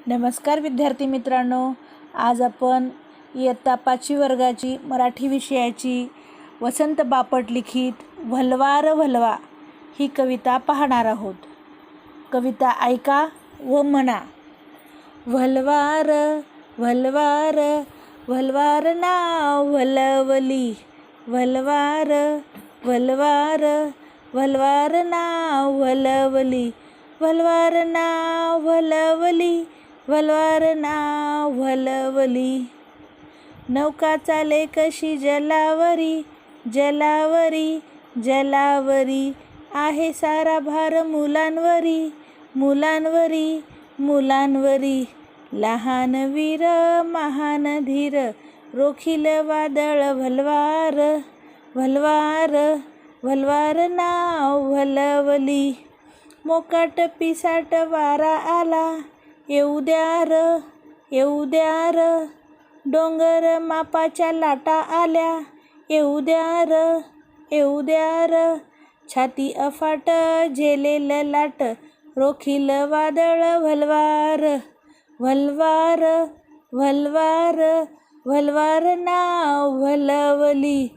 नमस्कार विद्यार्थी मित्रांनो, आज आपण इयत्ता 5वी वर्गाची मराठी विषयाची वसंत बापट लिखित व्हलवार व्हलवा ही कविता पाहणार आहोत. कविता ऐका व म्हणा. व्हलवार व्हलवार व्हलवार नाव व्हलवली, व्हलवार व्हलवार व्हलवार नाव व्हलवली, व्हलवार नाव व्हलवली, व्हलवार नाव व्हलवली. नौका चाले कशी जलावरी, जलावरी जलावरी, आहे सारा भार मुलांवरी, मुलांवरी मुलांवरी. लहान वीर महान धीर, रोखील वादळ व्हलवार, व्हलवार व्हलवार नाव व्हलवली. मोकाट पिसाट वारा आला, येऊ द्या र, येऊ द्या र. डोंगर मापाच्या लाटा आल्या, येऊ द्या र, येऊ द्या र. छाती अफाट झेलेल लाट, रोखील वादळ व्हलवार, व्हलवार व्हलवार व्हलवार नाव व्हलवली.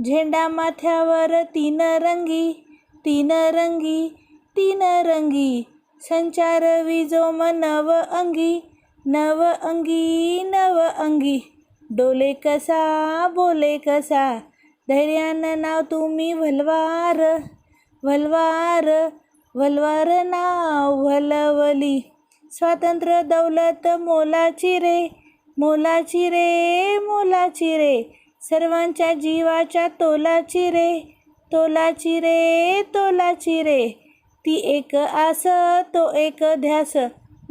झेंडा माथ्यावर तीन रंगी, तीन रंगी तीन रंगी. संचार विजोम नव अंगी, नव अंगी नव अंगी. डोले कसा बोले कसा, धैर्यानं नाव तुम्ही व्हलवार, व्हलवार व्हलवार नाव व्हलवली. स्वातंत्र्य दौलत मोलाची रे, मोलाची रे मोलाची रे. सर्वांच्या जीवाच्या तोलाची रे, तोलाची रे तोलाची रे. ती एक आस तो एक ध्यास,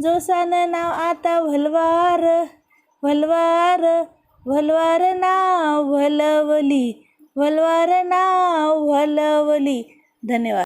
जोसानं नाव आता व्हलवार, व्हलवार व्हलवार नाव व्हलवली, व्हलवार नाव व्हलवली. धन्यवाद.